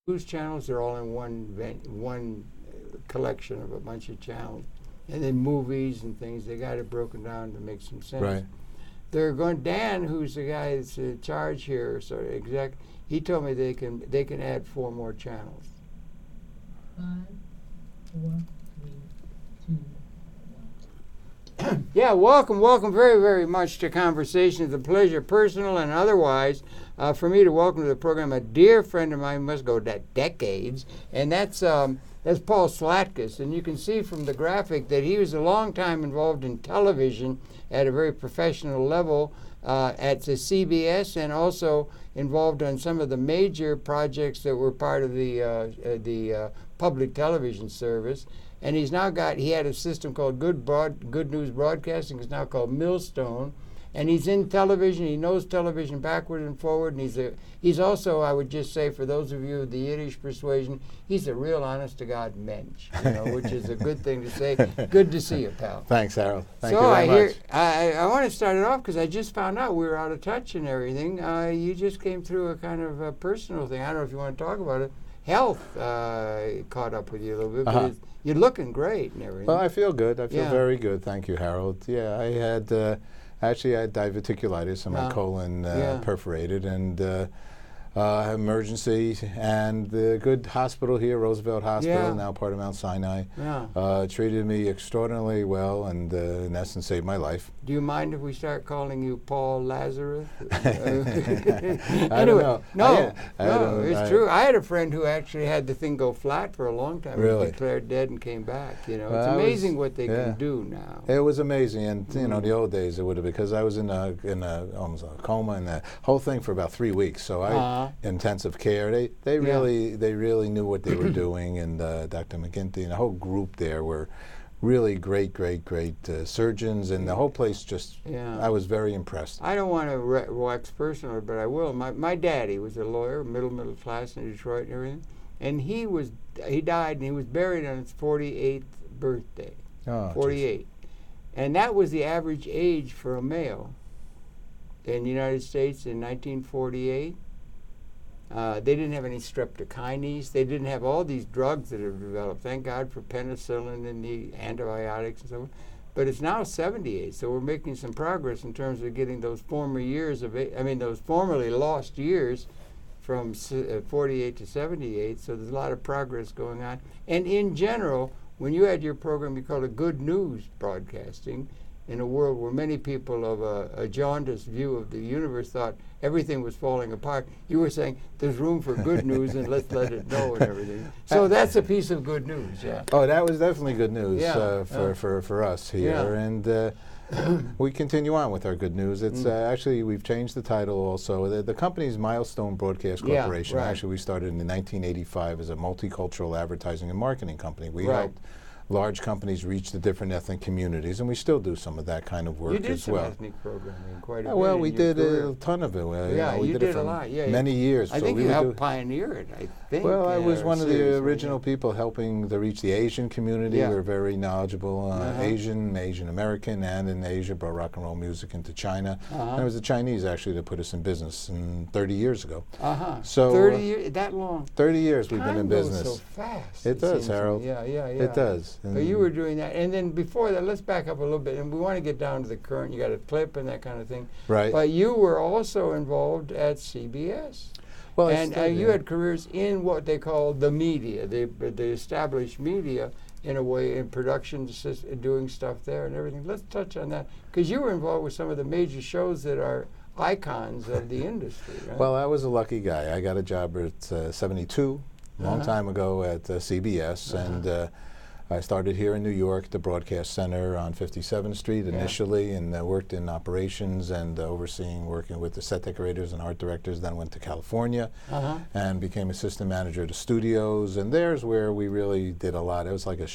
news channels are all in one collection of a bunch of channels, and then movies and things. They got it broken down to make some sense. Right. They're going. Dan, who's the guy that's in charge here, sort of exec, he told me they can add 4 more channels. 5, 4, 3, 2, 1. Yeah, welcome very, very much to Conversations. It's a pleasure, personal and otherwise, for me to welcome to the program a dear friend of mine, must go decades, and that's Paul Sladkus. And you can see from the graphic that he was a long time involved in television at a very professional level at the CBS, and also involved on some of the major projects that were part of the public television service. And he had a system called Good News Broadcasting. It's now called Millstone. And he's in television. He knows television backward and forward. And he's also, I would just say, for those of you of the Yiddish persuasion, he's a real honest-to-God mensch, which is a good thing to say. Good to see you, pal. Thanks, Harold. Thank you very much. I want to start it off because I just found out we were out of touch and everything. You just came through a kind of a personal thing. I don't know if you want to talk about it. Health caught up with you a little bit, but you're looking great and everything. Well, I feel good. I feel very good. Thank you, Harold. Yeah, I had diverticulitis and my colon perforated, and emergency, and the good hospital here, Roosevelt Hospital, now part of Mount Sinai, treated me extraordinarily well, and in essence saved my life. Do you mind if we start calling you Paul Lazarus? I don't know. No, it's true. I had a friend who actually had the thing go flat for a long time. Really? He declared dead and came back. It's amazing what they can do now. It was amazing, and the old days it would have, because I was in almost a coma and the whole thing for about 3 weeks. So intensive care. They really knew what they were doing, and Dr. McGinty and the whole group there were really great surgeons, and the whole place just, I was very impressed. I don't want to wax personal, but I will. My daddy was a lawyer, middle class in Detroit and everything, and he died and he was buried on his 48th birthday. 48. Geez. And that was the average age for a male in the United States in 1948. They didn't have any streptokinase. They didn't have all these drugs that have developed. Thank God for penicillin and the antibiotics and so on. But it's now 78, so we're making some progress in terms of getting those those formerly lost years from 48 to 78. So there's a lot of progress going on. And in general, when you had your program, you called it Good News Broadcasting, in a world where many people of a jaundiced view of the universe thought everything was falling apart, you were saying there's room for good news and let's let it know and everything. So that's a piece of good news, Oh, that was definitely good news for us here. And we continue on with our good news. It's actually, we've changed the title also. The company's Milestone Broadcast Corporation. Actually, we started in 1985 as a multicultural advertising and marketing company. We helped large companies reach the different ethnic communities, and we still do some of that kind of work as well. You did some ethnic programming quite a bit. Well, we did a ton of it. We you did a lot. Many years. I think you helped pioneer it, I think. Well, I was one of the original people helping to reach the Asian community. We're very knowledgeable. Asian American, and in Asia, brought rock and roll music into China. And it was the Chinese, actually, that put us in business 30 years ago. So 30 years, that long? 30 years we've been in business. Time goes so fast. It does, Harold. It does. So you were doing that, and then before that, let's back up a little bit, and we want to get down to the current. You got a clip and that kind of thing. Right. But you were also involved at CBS. Well, and you had careers in what they call the media, the established media, in a way, in production, doing stuff there and everything. Let's touch on that, because you were involved with some of the major shows that are icons of the industry, right? Well, I was a lucky guy. I got a job at 72, a long time ago at CBS, and I started here in New York, the Broadcast Center on 57th Street initially, and worked in operations and working with the set decorators and art directors. Then went to California and became assistant manager of the studios, and there's where we really did a lot. It was like a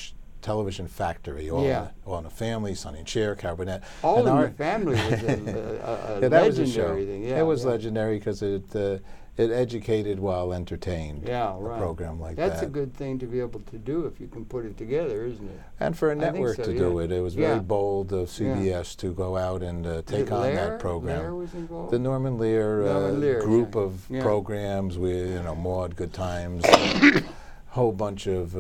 television factory, all in the Family, Sonny and Cher, Cabernet. All in the Family was a legendary thing. It was legendary because it educated while entertained. Yeah, right. A program like That's that. a good thing to be able to do if you can put it together, isn't it? And for a I think network so, to yeah. do it, it was Yeah. very bold of CBS to go out and take on Lair? that program. Lair was involved? The Norman Lear, Norman Lear, group yeah. of Yeah. programs with, Maud, Good Times, whole bunch of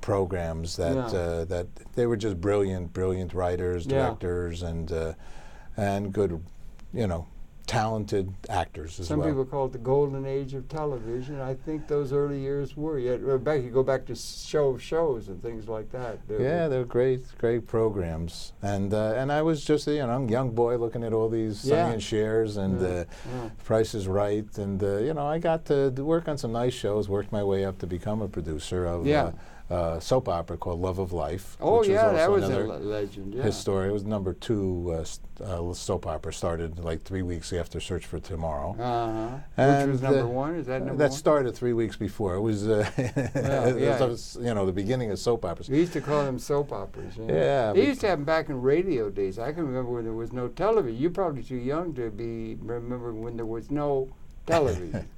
programs that Yeah. that they were just brilliant writers, Yeah. directors, and good, talented actors as Some well. people call it the golden age of television. I think those early years were. You go back to shows and things like that. Yeah, they're great programs, and I was just a young boy looking at all these Sonny Yeah. and Cher's and Yeah. Price is Right, and I got to work on some nice shows. Worked my way up to become a producer of Yeah. soap opera called Love of Life. Oh which yeah, was that also was a another legend. Yeah. his story. It was number 2 soap opera. Started like 3 weeks after Search for Tomorrow. Which was number 1? Is that number That 1? started 3 weeks before. It was, yeah. it was, the beginning of soap operas. We used to call them soap operas. Yeah, They used to have them back in radio days. I can remember when there was no television. You're probably too young to be remembering when there was no television.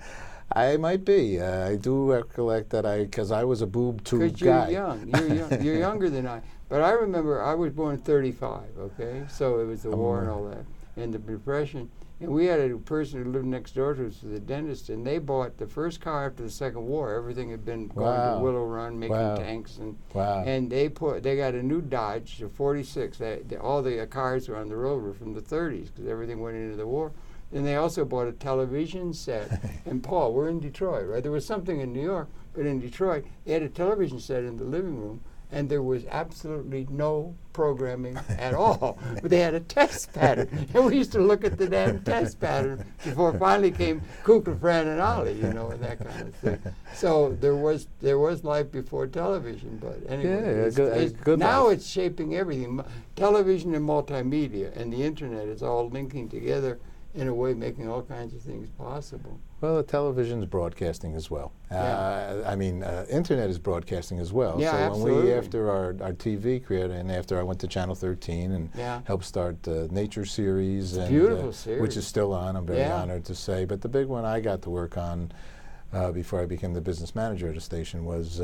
I might be. I do recollect that because I was a boob tube Because guy. you're young. You're young. You're younger than I. But I remember I was born in 1935, okay? So it was the war and all that, and the Depression. And we had a person who lived next door to us, the dentist, and they bought the first car after the Second War. Everything had been going to Willow Run, making tanks, and they got a new Dodge, a 46. All the cars were on the road were from the 30s because everything went into the war. And they also bought a television set. And Paul, we're in Detroit, right? There was something in New York, but in Detroit, they had a television set in the living room, and there was absolutely no programming at all. But they had a test pattern, and we used to look at the damn test pattern before finally came Kukla, Fran, and Ollie, and that kind of thing. So there was life before television, but anyway, good now life. it's shaping everything. Television and multimedia and the internet is all linking together in a way, making all kinds of things possible. Well, the television's broadcasting as well. Internet is broadcasting as well. Yeah, so absolutely. when we, after our TV created, and after I went to Channel 13 and helped start the Nature series, and beautiful series, which is still on, I'm very honored to say. But the big one I got to work on before I became the business manager at the station was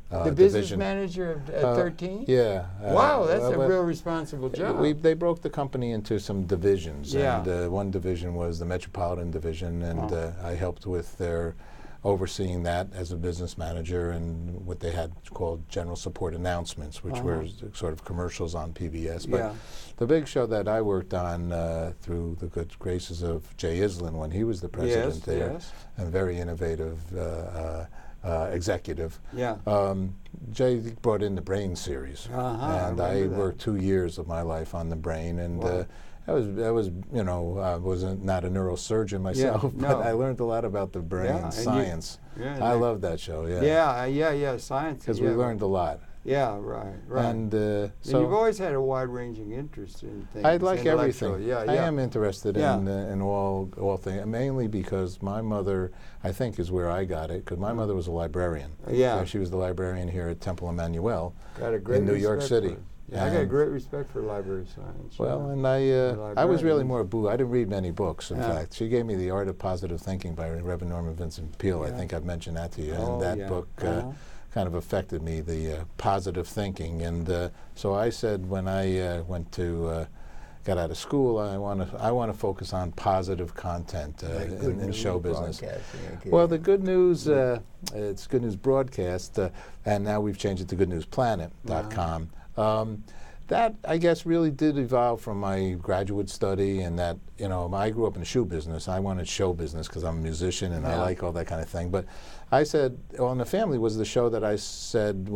the business manager at 13? Yeah. Wow, that's a real responsible job. They broke the company into some divisions. Yeah. And one division was the Metropolitan Division, and I helped with their overseeing that as a business manager, and what they had called general support announcements, which were sort of commercials on PBS. But the big show that I worked on through the good graces of Jay Islin when he was the president there, and very innovative executive. Yeah. Jay brought in the Brain series, and I worked 2 years of my life on the Brain, and I was I wasn't not a neurosurgeon myself, but I learned a lot about the brain science. I love that show. Science. Because we learned a lot. Yeah, right. And so you've always had a wide-ranging interest in things. I like everything. I am interested in all things, mainly because my mother, I think, is where I got it, because my mother was a librarian. Yeah. She was the librarian here at Temple Emmanuel in New York City. I got a great respect for library science. Well, and I was really more a boo. I didn't read many books, in fact. She gave me The Art of Positive Thinking by Reverend Norman Vincent Peale. I think I've mentioned that to you. And that book kind of affected me, the positive thinking. And so I said when I got out of school, I want to focus on positive content in show business. Well, the Good News, it's Good News Broadcast, and now we've changed it to goodnewsplanet.com. That, I guess, really did evolve from my graduate study, and that, I grew up in the shoe business. I wanted show business because I'm a musician and I like all that kind of thing. But I said, In the Family was the show that I said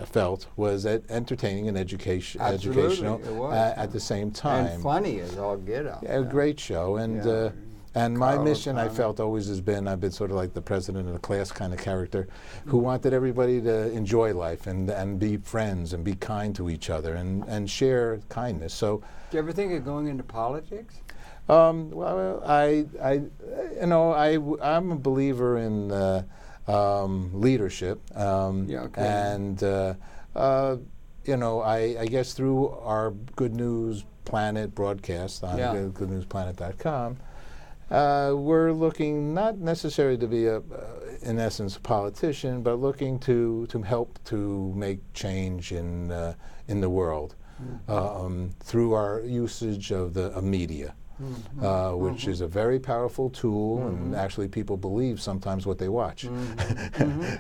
felt was entertaining and educational at the same time. And funny as all get out. A great show. And my mission, I felt, always has been, I've been sort of like the president of the class kind of character, who wanted everybody to enjoy life and be friends and be kind to each other and share kindness. So, do you ever think of going into politics? Well, I'm a believer in leadership, and I guess through our Good News Planet broadcast on goodnewsplanet.com. We're looking not necessarily to be in essence, a politician, but looking to help to make change in the world through our usage of the media. Which is a very powerful tool, and actually people believe sometimes what they watch.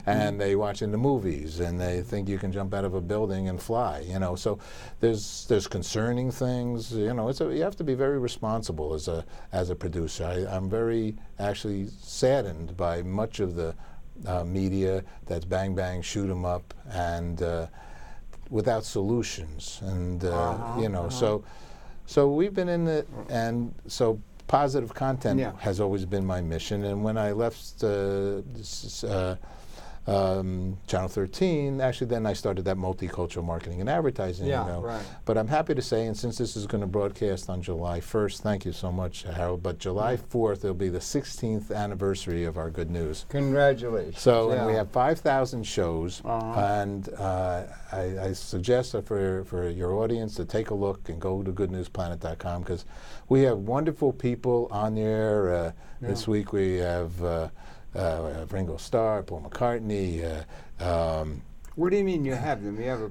And they watch in the movies, and they think you can jump out of a building and fly, you know. So there's concerning things, you know. You have to be very responsible as a producer. I'm very actually saddened by much of the media that's bang bang, shoot 'em up, and without solutions, and you know. So we've been in it, and so positive content has always been my mission. And when I left Channel 13, actually then I started that multicultural marketing and advertising. Yeah, you know. right. But I'm happy to say, and since this is going to broadcast on July 1st, thank you so much, Harold, but July 4th, it'll be the 16th anniversary of our Good News. Congratulations. So and we have 5,000 shows, and I suggest for your audience to take a look and go to goodnewsplanet.com, because we have wonderful people on there. This week we have Ringo Starr, Paul McCartney. What do you mean you have them? You have a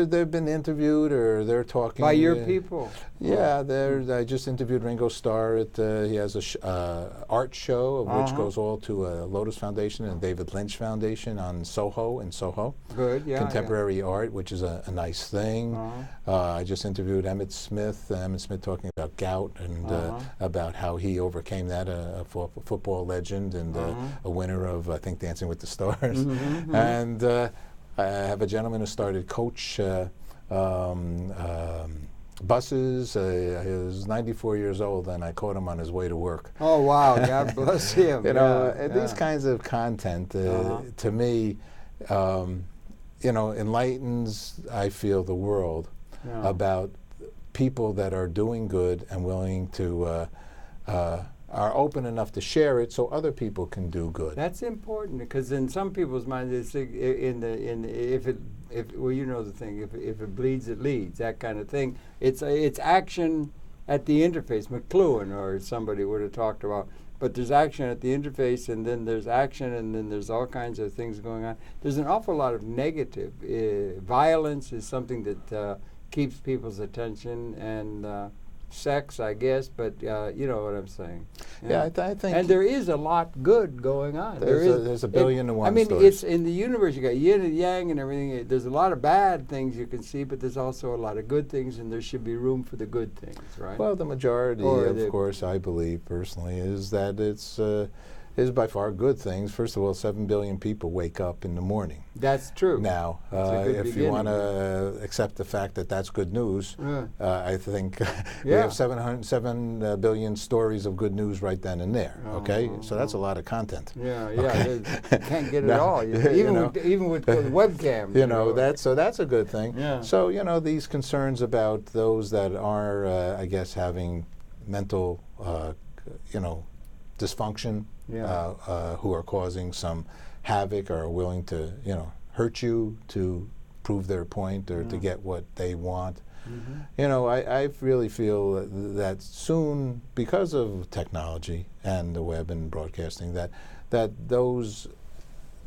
they've been interviewed, or they're talking by your people. Yeah, I just interviewed Ringo Starr at he has a art show, of which goes all to Lotus Foundation and David Lynch Foundation on Soho in Soho. Good, yeah. Contemporary art, which is a nice thing. I just interviewed Emmett Smith talking about gout and about how he overcame that, a football legend and a winner of, I think, Dancing with the Stars. And I have a gentleman who started Coach buses. He was 94 years old, and I caught him on his way to work. Oh, wow. God bless him. You know, these kinds of content, to me, you know, enlightens, I feel, the world about people that are doing good and willing to are open enough to share it so other people can do good. That's important, because in some people's minds, it's well, you know the thing, if it bleeds, it leads, that kind of thing. It's action at the interface. McLuhan or somebody would have talked about, but there's action at the interface, and then there's action, and then there's all kinds of things going on. There's an awful lot of negative. Violence is something that keeps people's attention, and sex, I guess, but you know what I'm saying. Yeah, I think. And there is a lot good going on. There's a billion and one I mean, stories. it's in the universe. You got yin and yang and everything. There's a lot of bad things you can see, but there's also a lot of good things, and there should be room for the good things, right? Well, the majority, of course, I believe personally, is that it's is by far good things. First of all, 7 billion people wake up in the morning. That's true. Now, if you want to accept the fact that that's good news, I think we have 7 billion stories of good news right then and there. Okay, so that's a lot of content. Yeah, okay? You can't get it all. Even with webcams. You know, that's a good thing. Yeah. So you know, these concerns about those that are, I guess, having mental, you know, dysfunction, who are causing some havoc or are willing to, you know, hurt you to prove their point or to get what they want. You know, I really feel that soon, because of technology and the web and broadcasting, that those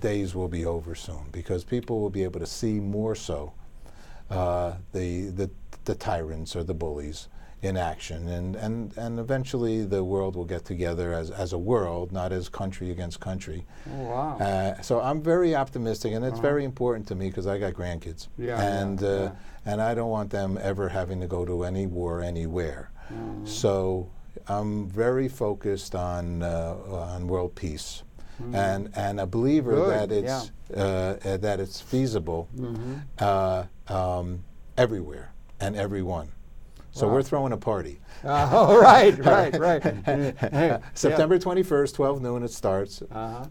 days will be over soon, because people will be able to see more so the tyrants or the bullies in action, and eventually the world will get together as a world, not as country against country. Oh, wow. So I'm very optimistic, and it's very important to me because I got grandkids, and I don't want them ever having to go to any war anywhere. So I'm very focused on world peace, and a believer that it's feasible everywhere and everyone. So we're throwing a party. Oh, right. September 21st, 12 noon, it starts.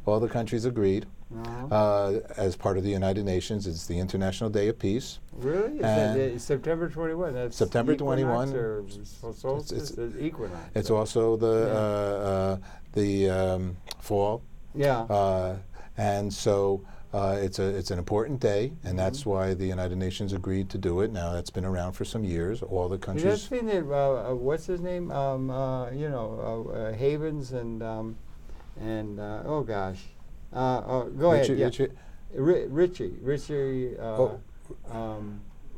All the countries agreed. As part of the United Nations, it's the International Day of Peace. Really? Is that September 21? That's September 21. Or solstice? Equinox. It's also the fall. Yeah. And so it's an important day, and that's why the United Nations agreed to do it. Now that's been around for some years. All the countries. That's been it. What's his name? Havens and oh gosh, go ahead. Yeah. Richie.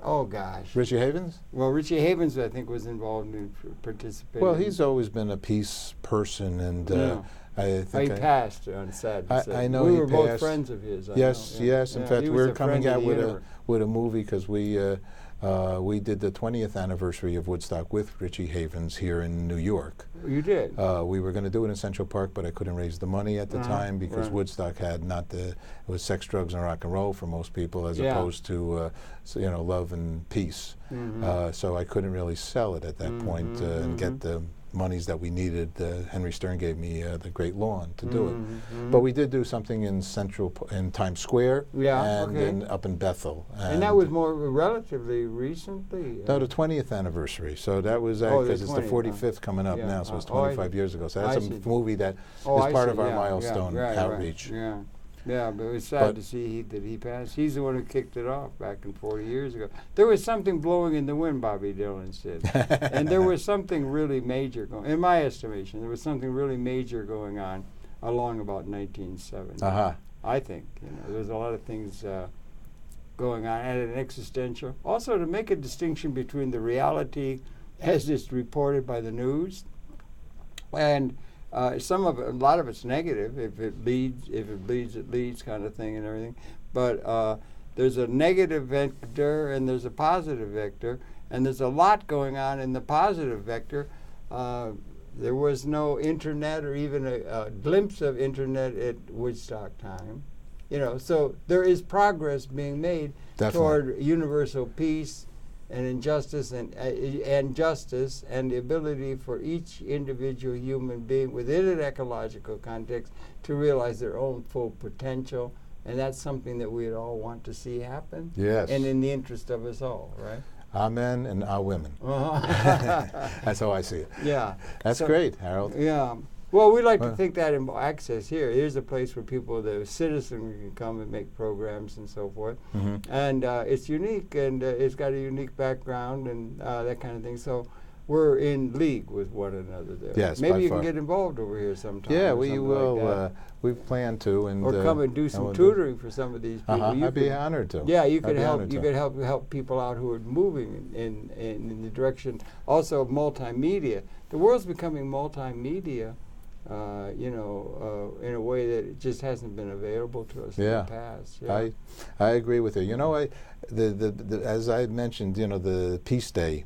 Oh gosh. Richie Havens? Well, Richie Havens, I think, was involved in participating. Well, he's always been a peace person, and I think he passed on Saturday. I know we he were passed. both friends of his. Yes. In fact, we're coming out with a movie because we did the 20th anniversary of Woodstock with Richie Havens here in New York. You did? We were going to do it in Central Park, but I couldn't raise the money at the time because Woodstock had it was sex, drugs, and rock and roll for most people, as opposed to love and peace. So I couldn't really sell it at that point and get the monies that we needed. Henry Stern gave me the great lawn to do it. But we did do something in in Times Square and up in Bethel. And that was more relatively recently? No, the 20th anniversary. So that was because it's the 45th coming up now, so it's 25 years ago. So that's a movie that is part of our milestone outreach. Yeah, but it was sad to see that he passed. He's the one who kicked it off back in 40 years ago. There was something blowing in the wind, Bobby Dylan said. And there was something really major going, in my estimation, there was something really major going on along about 1970. I think, there was a lot of things going on at an existential. Also, to make a distinction between the reality as it's reported by the news and a lot of it's negative. If it bleeds, it leads kind of thing and everything. But there's a negative vector and there's a positive vector, and there's a lot going on in the positive vector. There was no internet or even a glimpse of internet at Woodstock time. So there is progress being made toward universal peace and injustice and justice, and the ability for each individual human being within an ecological context to realize their own full potential, and that's something that we'd all want to see happen. Yes. And in the interest of us all, right? Our men and our women. That's how I see it. Yeah. That's great, Harold. Yeah. Well, we like to think that in Access here, here's a place where people, the citizenry, can come and make programs and so forth. And it's unique, and it's got a unique background and that kind of thing. So we're in league with one another there. Yes, maybe you can get involved over here sometime. Yeah, we will. Like we plan to, and or come and do some tutoring for some of these people. I'd be honored to. Yeah, you could help. You could help people out who are moving in the direction also of multimedia. The world's becoming multimedia. In a way that it just hasn't been available to us in the past. Yeah. I agree with you. As I mentioned, the Peace Day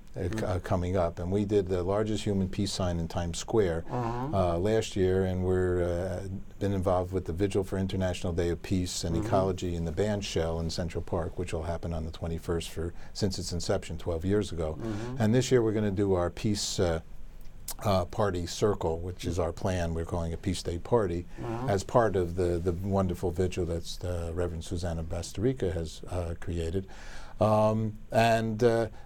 coming up, and we did the largest human peace sign in Times Square last year, and we're been involved with the Vigil for International Day of Peace and Ecology in the band shell in Central Park, which will happen on the 21st since its inception 12 years ago. And this year we're going to do our peace party circle, which is our plan. We're calling it Peace Day Party, as part of the wonderful vigil that's Reverend Susanna Bastarrica has created. And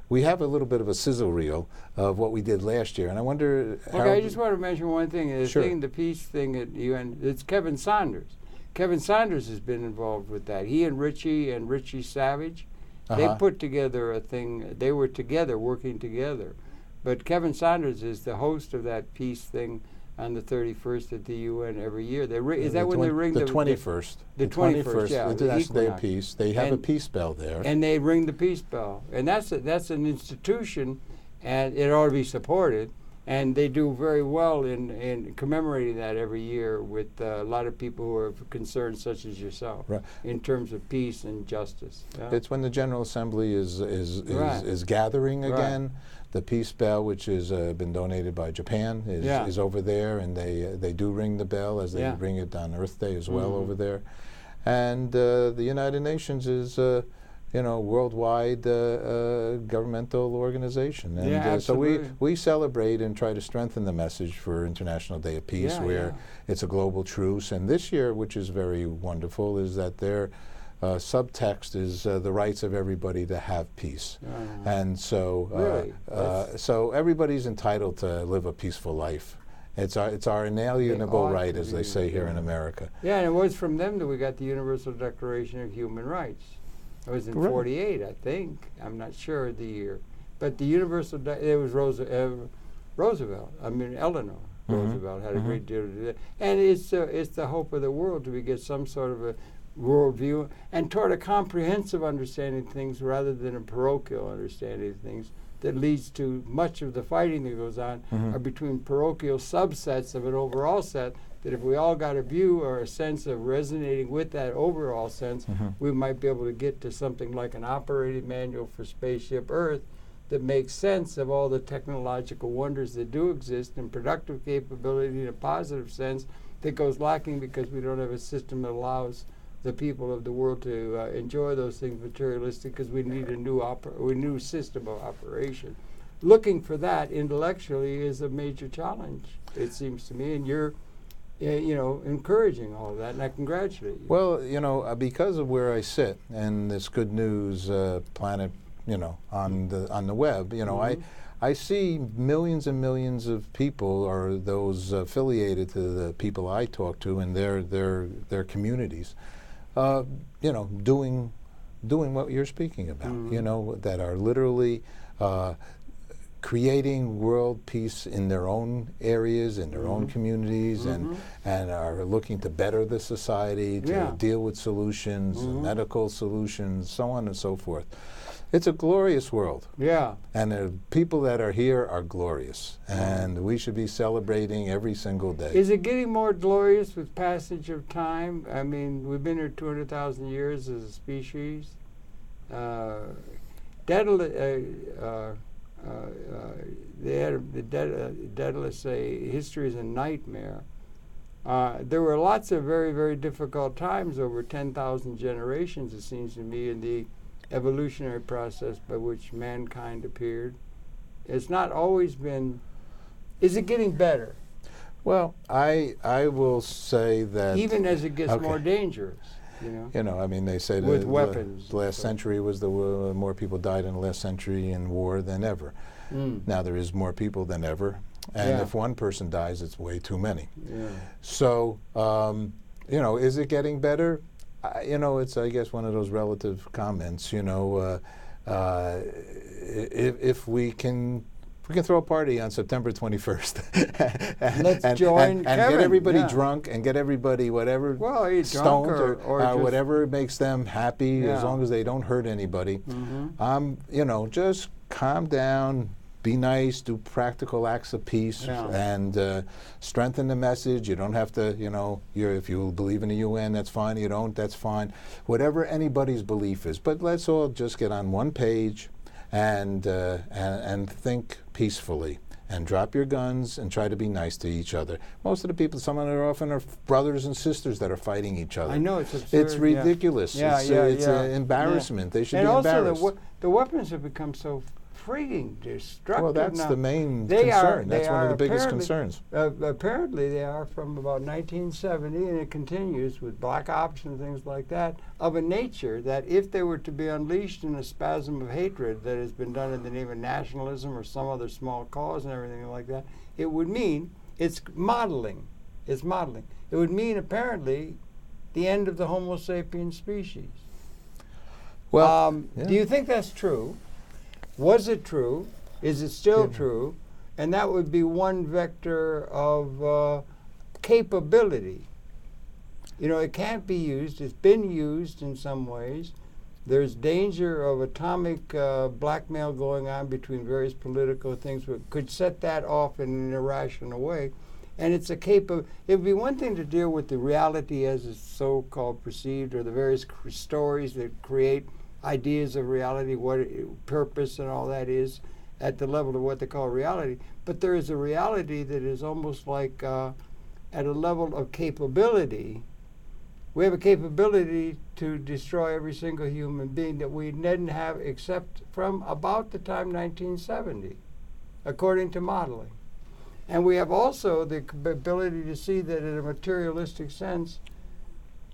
we have a little bit of a sizzle reel of what we did last year. And I wonder... I just want to mention one thing. The peace thing at UN, it's Kevin Saunders. Kevin Saunders has been involved with that. He and Richie Savage, they put together a thing. They were together, working together. But Kevin Saunders is the host of that peace thing on the 31st at the UN every year. Is that when they ring the 21st? The 21st, yeah. International Day of Peace. They have a peace bell there. And they ring the peace bell. And that's an institution, and it ought to be supported. And they do very well in commemorating that every year with a lot of people who are concerned, such as yourself, in terms of peace and justice. Yeah. It's when the General Assembly is gathering again. The Peace Bell, which has been donated by Japan, is over there, and they do ring the bell as they ring it on Earth Day as well over there. And the United Nations is worldwide governmental organization. And so we celebrate and try to strengthen the message for International Day of Peace, where it's a global truce. And this year, which is very wonderful, is that their subtext is the rights of everybody to have peace. And so, so everybody's entitled to live a peaceful life It's our inalienable right, as they say here in America. Yeah, and it was from them that we got the Universal Declaration of Human Rights. It was in '48, I think. I'm not sure of the year. But the Universal, it was Roosevelt. I mean, Eleanor Roosevelt had a great deal to do that. And it's the hope of the world to get some sort of a worldview and toward a comprehensive understanding of things rather than a parochial understanding of things that leads to much of the fighting that goes on are between parochial subsets of an overall set, that if we all got a view or a sense of resonating with that overall sense, we might be able to get to something like an operating manual for Spaceship Earth that makes sense of all the technological wonders that do exist and productive capability in a positive sense that goes lacking because we don't have a system that allows the people of the world to enjoy those things materialistic, because we need a new system of operation. Looking for that intellectually is a major challenge, it seems to me, and you're encouraging all of that, and I congratulate you. Well, because of where I sit and this good news planet, on the web, I see millions and millions of people, or those affiliated to the people I talk to and their communities, doing what you're speaking about, that are literally creating world peace in their own areas, in their own communities, and are looking to better the society, to deal with solutions, medical solutions, so on and so forth. It's a glorious world. Yeah. And the people that are here are glorious. And we should be celebrating every single day. Is it getting more glorious with passage of time? I mean, we've been here 200,000 years as a species. Daedalus say history is a nightmare. There were lots of very, very difficult times over 10,000 generations, it seems to me, in the evolutionary process by which mankind appeared. It's not always been. Is it getting better? Well, I will say that even as it gets more dangerous, I mean, they say with that weapons. The last century was more people died in the last century in war than ever. Now there is more people than ever, and if one person dies, it's way too many. So, is it getting better? It's, I guess, one of those relative comments. If we can throw a party on September 21st, let's join and get everybody drunk and get everybody whatever stoned or whatever makes them happy, as long as they don't hurt anybody. Just calm down. Be nice, do practical acts of peace, and strengthen the message. You don't have to, if you believe in the UN, that's fine. You don't, that's fine. Whatever anybody's belief is. But let's all just get on one page and think peacefully. And drop your guns and try to be nice to each other. Most of the people, some of them often are brothers and sisters that are fighting each other. I know, it's absurd. It's ridiculous. It's an embarrassment. They should be embarrassed. And also the weapons have become so freaking destructive. Well, that's now. The main concern. That's one of the biggest concerns. Apparently, they are from about 1970, and it continues with black ops and things like that, of a nature that if they were to be unleashed in a spasm of hatred that has been done in the name of nationalism or some other small cause and everything like that, it would mean it's modeling. It's modeling. It would mean, apparently, the end of the Homo sapiens species. Well, do you think that's true? Was it true? Is it still true? And that would be one vector of capability. It can't be used. It's been used in some ways. There's danger of atomic blackmail going on between various political things that could set that off in an irrational way. And it's it would be one thing to deal with the reality as it's so-called perceived, or the various stories that create ideas of reality, what purpose and all that is at the level of what they call reality. But there is a reality that is almost like at a level of capability. We have a capability to destroy every single human being that we didn't have except from about the time 1970, according to modeling. And we have also the ability to see that in a materialistic sense,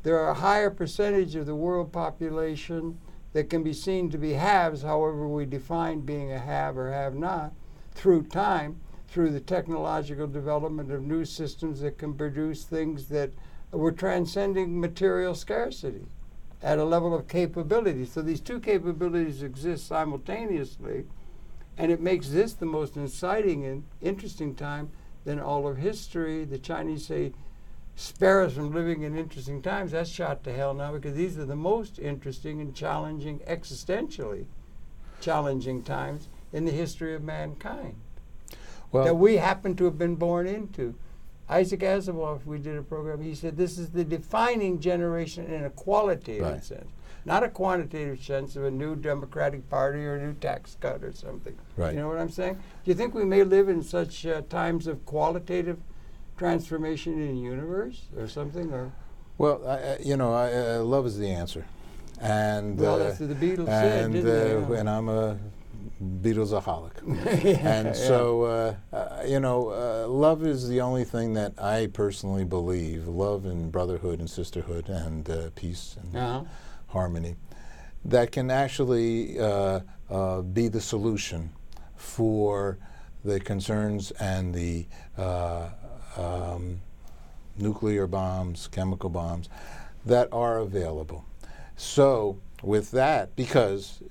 there are a higher percentage of the world population that can be seen to be haves, however we define being a have or have not, through time, through the technological development of new systems that can produce things that were transcending material scarcity at a level of capability. So these two capabilities exist simultaneously, and it makes this the most inciting and interesting time than all of history. The Chinese say, spare us from living in interesting times. That's shot to hell now, because these are the most interesting and challenging, existentially challenging times in the history of mankind that we happen to have been born into. Isaac Asimov, we did a program, he said this is the defining generation in a qualitative sense, not a quantitative sense of a new Democratic Party or a new tax cut or something. Right. You know what I'm saying? Do you think we may live in such times of qualitative transformation in the universe or something? Or Well, love is the answer. And well, that's what the Beatles said, didn't they? And I'm a Beatlesaholic. And so, love is the only thing that I personally believe, love and brotherhood and sisterhood and peace and harmony, that can actually be the solution for the concerns and the nuclear bombs, chemical bombs that are available. So with that, because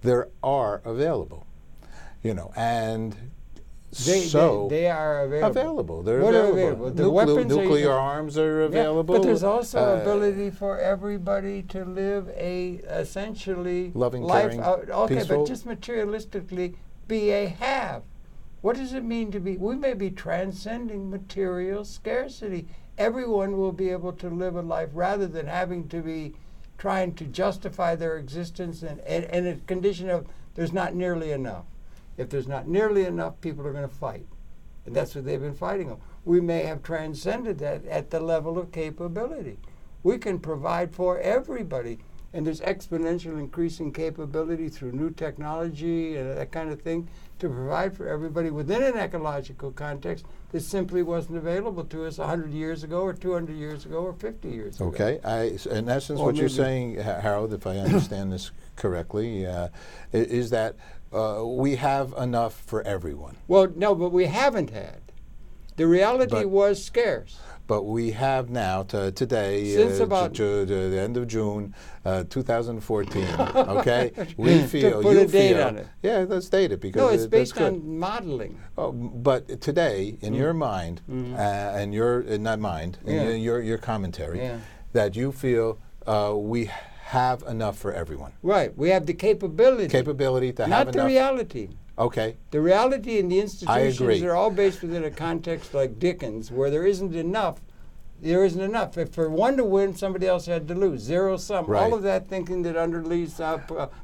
there are available, and they are available. They're what available. Are available? The weapons nuclear arms are available. But there's also ability for everybody to live a essentially loving, life. caring, Okay, peaceful. but just materialistically be a have. What does it mean to be? We may be transcending material scarcity. Everyone will be able to live a life rather than having to be trying to justify their existence and a condition of there's not nearly enough. If there's not nearly enough, people are going to fight. And that's what they've been fighting on. We may have transcended that at the level of capability. We can provide for everybody. And there's exponential increasing capability through new technology and that kind of thing to provide for everybody within an ecological context that simply wasn't available to us 100 years ago or 200 years ago or 50 years ago. Okay. In essence, what you're saying, Harold, if I understand this correctly, is that we have enough for everyone. Well, no, but we haven't had. The reality was scarce. But we have now, today, Since about to the end of June 2014, okay? We feel, to put a date on it. Yeah, let's date it because no, it's based that's on modeling. Oh, but today, in your mind, and your, not mind, in your commentary, that you feel we have enough for everyone. Right, we have the capability. Capability to have not enough. the reality. Okay. The reality and the institutions agree. are all based within a context like Dickens, where there isn't enough. There isn't enough. If for one to win, somebody else had to lose. Zero sum. Right. All of that thinking that underlies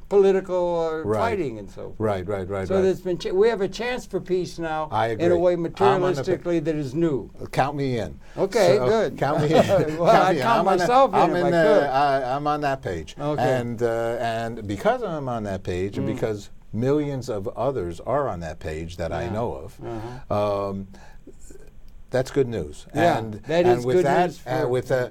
political fighting and so forth. Right. So there's been we have a chance for peace now. I agree. In a way materialistically that is new. Count me in. Okay, so, good. Count me in. Well, I'd count myself in if I could. I'm on that page. Okay. And because I'm on that page, and because millions of others are on that page that I know of, that's good news. Yeah, and that is with good that, news for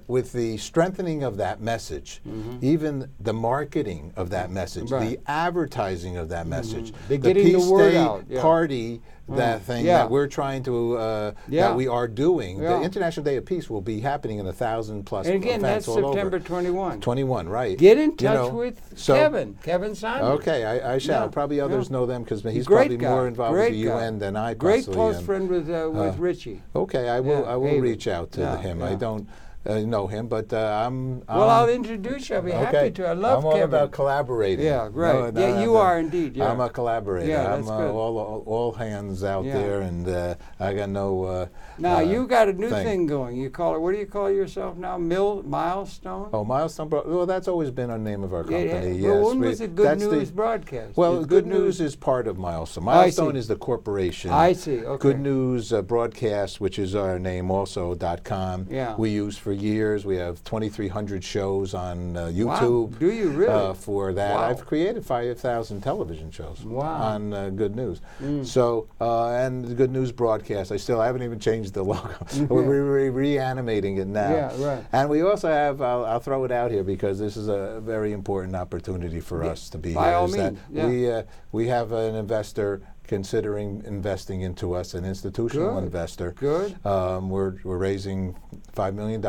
with the strengthening of that message, even the marketing of that message, the advertising of that message, the Peace getting the word Day out, party, that thing that we're trying to, that we are doing. The International Day of Peace will be happening in 1,000+ and again, events that's all September over. 21. 21, right. Get in touch with Kevin Simon. Okay, I shall. Probably others know them because he's Great probably guy. more involved with the UN than I Great possibly close am. friend with Richie. Okay, I will reach out to him. Yeah. I don't know him, but I'm well, I'll introduce you. I'll be happy to. I love I'm Kevin. all about collaborating. Yeah, great. You are indeed. Yeah. I'm a collaborator. Yeah, I'm that's good. all hands out there, and I got no. Now you got a new thing going. You call it. What do you call yourself now? Milestone. Oh, Milestone. Well, that's always been the name of our company. Yes. Well, when was it Good News Broadcast? Well, Good News is part of Milestone. Milestone is the corporation. I see. Okay. Good News Broadcast, which is our name also, .com. Yeah. We use for years. We have 2,300 shows on YouTube. Wow. Do you really? For that. Wow. I've created 5,000 television shows on Good News. So, and the Good News Broadcast, I haven't even changed the logo. We're reanimating it now. Yeah, right. And we also have, I'll throw it out here because this is a very important opportunity for us to be By here. all is that means. we have an investor, considering investing into us, an institutional investor. Good. We're raising $5 million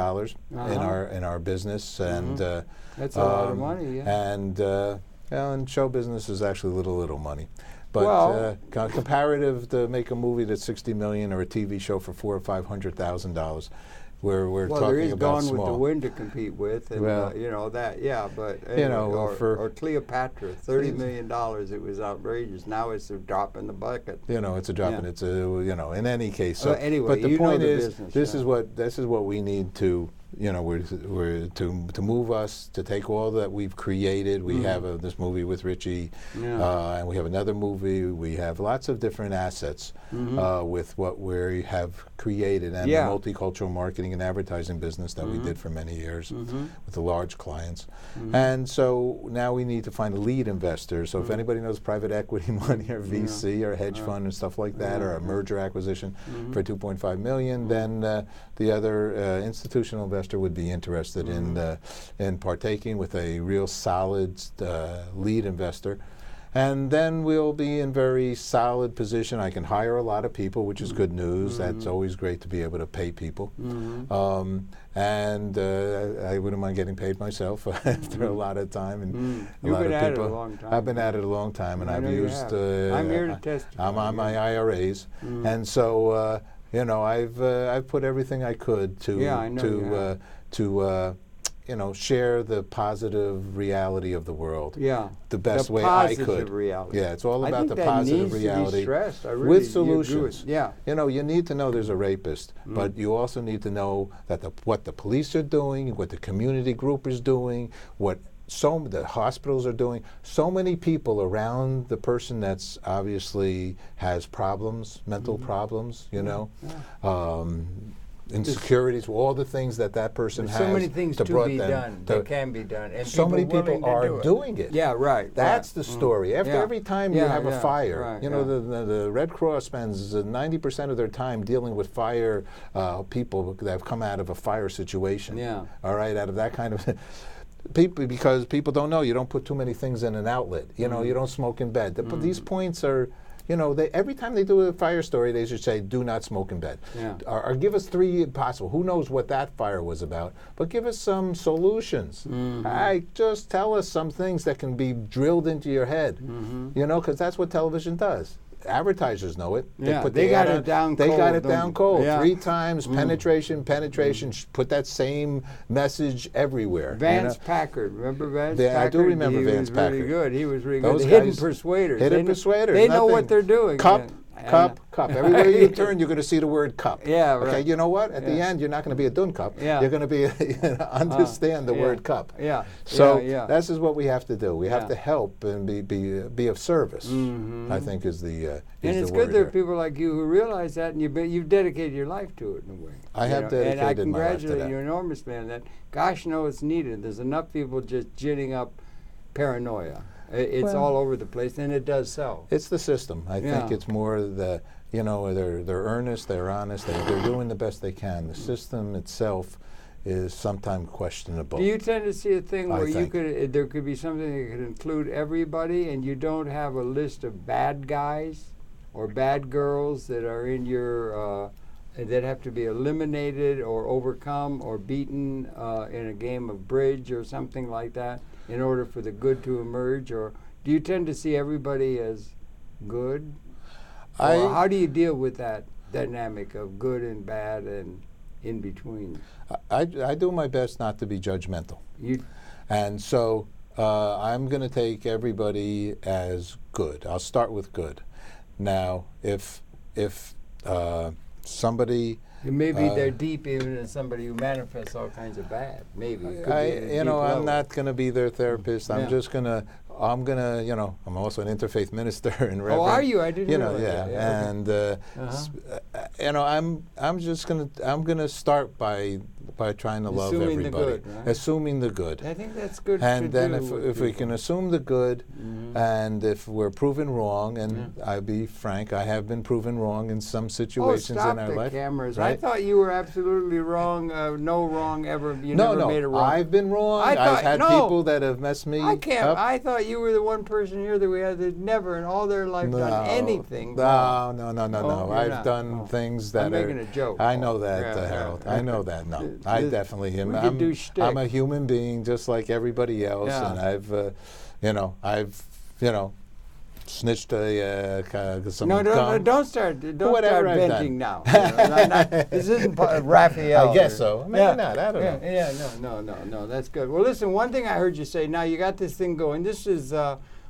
in our business, and that's a lot of money. Yeah. And show business is actually little money. But comparative to make a movie that's $60 million or a TV show for $400,000 or $500,000, we're talking there is about Gone small. with the Wind to compete with, and you know that. Yeah, but you know, or Cleopatra, $30 million. It was outrageous. Now it's a drop in the bucket. You know, it's a drop, and it's a in any case. So anyway, but the point is, business, this is what we need to. We're to move us to take all that we've created. We have this movie with Richie, and we have another movie. We have lots of different assets with what we have created, and the multicultural marketing and advertising business that we did for many years with the large clients. And so now we need to find a lead investor. So if anybody knows private equity money or VC or hedge fund and stuff like that, or a merger acquisition for $2.5 million, then the other institutional investor would be interested in partaking with a real solid lead investor. And then we'll be in very solid position. I can hire a lot of people, which is good news. That's always great to be able to pay people. And I wouldn't mind getting paid myself after a lot of time. And You've been at it a long time. I've been at it a long time, and I've used. I'm here to testify. I'm on my IRAs, and so you know, I've put everything I could to share the positive reality of the world. Yeah, the best way I could. Reality. Yeah, it's all about the positive reality with solutions. Yeah, you know, you need to know there's a rapist, but you also need to know that what the police are doing, what the community group is doing, what the hospitals are doing. So many people around the person that's obviously has problems, mental problems, you know, insecurities, all the things that person has. So many things to be done that can be done, and so many people are doing it. Yeah, right. That's the story. After every time you have a fire, you know, the Red Cross spends 90% of their time dealing with fire people that have come out of a fire situation. Yeah. All right, out of that kind of. Because people don't know, you don't put too many things in an outlet. You know, you don't smoke in bed. But these points are, you know, every time they do a fire story, they should say, do not smoke in bed. Yeah. Or give us 3 possible. Who knows what that fire was about? But give us some solutions. Just tell us some things that can be drilled into your head. You know, because that's what television does. Advertisers know it. They got it down cold. They got it down cold. 3 times, penetration. Put that same message everywhere. Vance Packard, remember Vance Packard? I do remember Vance Packard. He was really good. He was really good. The hidden persuaders. Hidden persuaders. They know what they're doing. Cup. Everywhere you turn, you're going to see the word cup. Yeah, right. Okay, you know what? At the end, you're not going to be a dun cup. You're going to be understand the word cup. Yeah. So this is what we have to do. We have to help and be of service. I think is the and it's good there are people like you who realize that, and you've dedicated your life to it in a way. I have dedicated my life to that. And I congratulate you enormously on that. Gosh, no, it's needed. There's enough people just ginning up paranoia. It's all over the place, and it does sell. It's the system. I think it's more the, you know, they're earnest, they're honest, they're doing the best they can. The system itself is sometimes questionable. Do you tend to see a thing where there could be something that could include everybody, and you don't have a list of bad guys or bad girls that are in your that have to be eliminated or overcome or beaten in a game of bridge or something like that, in order for the good to emerge? Or do you tend to see everybody as good? Or how do you deal with that dynamic of good and bad and in between? I do my best not to be judgmental. And so I'm going to take everybody as good. I'll start with good. Now, if somebody... Maybe they're deep even in somebody who manifests all kinds of bad. Maybe. I'm not going to be their therapist. I'm just going to, I'm also an interfaith minister and reverend. Oh, are you? I didn't know that. And, I'm going to start by trying to love everybody. The good, right? Assuming the good. I think that's good. And then if we can assume the good, And if we're proven wrong, and I'll be frank, I have been proven wrong in some situations in our life. Cameras. Right? I thought you were absolutely wrong. No wrong ever. You No, never no, made a wrong. I've been wrong. I I've had thought- people that have messed me I can't. up. I thought you were the one person here that we had that never in all their life done anything No, wrong. no. Oh, you're I've not. done things that I'm making a joke. I know that, Yeah, Harold. yeah. I know that. No, I definitely am. We could do shtick. I'm a human being just like everybody else, Yeah. and I've snitched some No, gum. don't start Whatever I've venting done. now. This isn't Raphael. I guess so. Maybe not. I don't know. Yeah, no, that's good. Well, listen, one thing I heard you say, now you got this thing going. This is,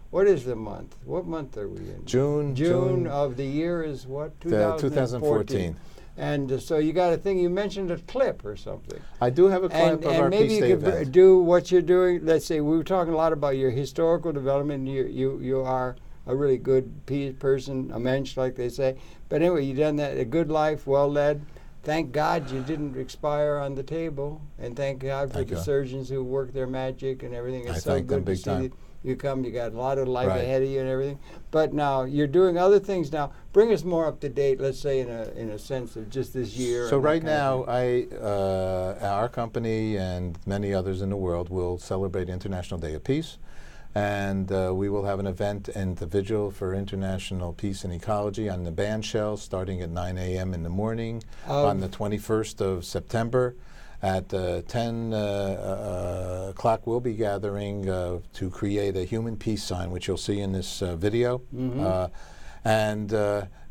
what is the month? What month are we in? June of the year is what? 2014. And so you got a thing, you mentioned a clip or something. I do have a clip of our maybe Peace you Day could event. do what you're doing. Let's say we were talking a lot about your historical development. You are a really good person, a mensch, like they say. But anyway, you done that, a good life, well led. Thank God you didn't expire on the table, and thank God for the surgeons who work their magic and everything. It's so good to see that you come. You got a lot of life ahead of you and everything. But now you're doing other things now. Bring us more up to date. Let's say in a sense of just this year. So right now, our company and many others in the world will celebrate International Day of Peace. And we will have an event in the Vigil for International Peace and Ecology on the band shell starting at 9 a.m. in the morning on the 21st of September. At 10 o'clock, we'll be gathering to create a human peace sign, which you'll see in this video,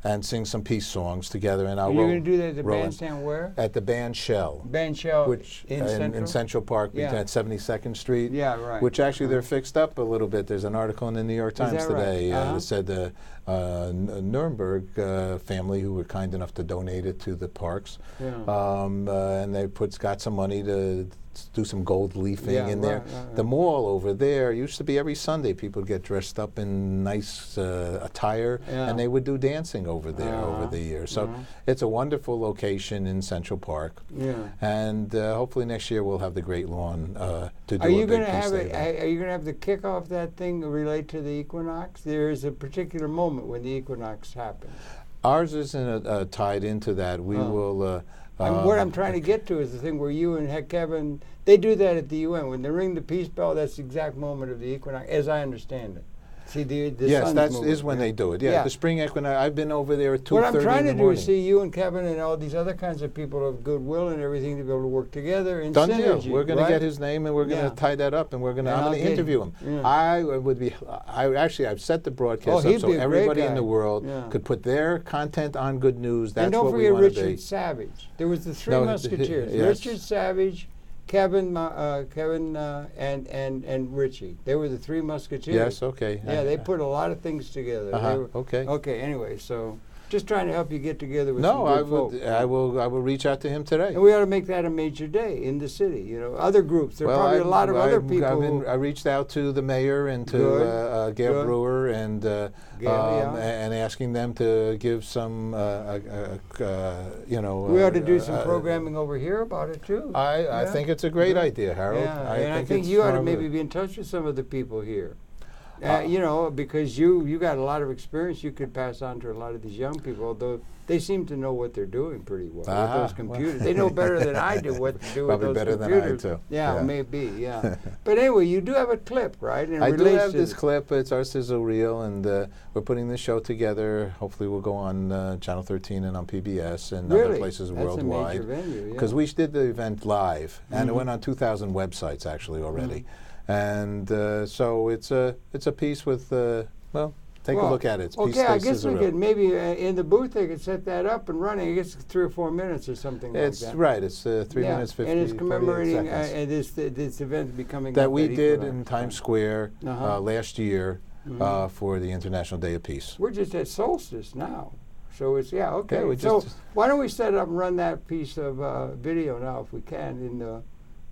and sing some peace songs together. And Are you going to do that at the bandstand where? At the band shell. Band shell, which in Central Park, at 72nd Street. Yeah, right. Which actually they're fixed up a little bit. There's an article in the New York Times today that said the Nuremberg family, who were kind enough to donate it to the parks, and they got some money to do some gold leafing in there. The mall over there used to be every Sunday people get dressed up in nice attire, and they would do dancing over there over the years. So it's a wonderful location in Central Park. And hopefully next year we'll have the Great Lawn to do Are you going to have the kickoff that thing relate to the equinox? There is a particular moment when the equinox happens. Ours isn't tied into that. We will. What I'm trying to get to is the thing where you and Kevin, they do that at the UN. When they ring the peace bell, that's the exact moment of the equinox, as I understand it. See, the yes, that moving, is when they do it. Yeah, the spring equinox. I've been over there at 2:30 in the morning. What I'm trying to do is see you and Kevin and all these other kinds of people of goodwill and everything to be able to work together in Done synergy. deal. We're going to get his name and we're going to tie that up and I'm going to interview him. I've set the broadcast up so everybody in the world could put their content on Good News. That's what we want to be. And don't forget Richard Savage. There was the three Musketeers. Richard Savage, Kevin, and Richie. They were the three Musketeers. Yes, okay. Yeah, they put a lot of things together. Okay. Okay, anyway, so just trying to help you get together with some good folk. I will reach out to him today. And we ought to make that a major day in the city. You know, other groups. There are probably a lot of other people. I reached out to the mayor and to Gail Brewer and asking them to give some, we ought to do some programming over here about it too. I think it's a great idea, Harold. Yeah, I think you ought to maybe be in touch with some of the people here. Because you got a lot of experience you could pass on to a lot of these young people, although they seem to know what they're doing pretty well with those computers. They know better than I do what to do with those computers. Probably better than I do. Yeah, maybe, yeah. But anyway, you do have a clip, right? And I do have this clip. It's our sizzle reel, and we're putting this show together. Hopefully we'll go on Channel 13 and on PBS and other places worldwide. That's a major venue, because we did the event live, and it went on 2,000 websites actually already. And so it's a piece with take a look at it. It's I guess we could maybe in the booth they could set that up and running. I guess 3 or 4 minutes or something like that. It's right. It's 3 minutes 50. And it's commemorating this event becoming that we did in Times Square last year for the International Day of Peace. We're just at solstice now. So it's okay. So why don't we set up and run that piece of video now if we can in the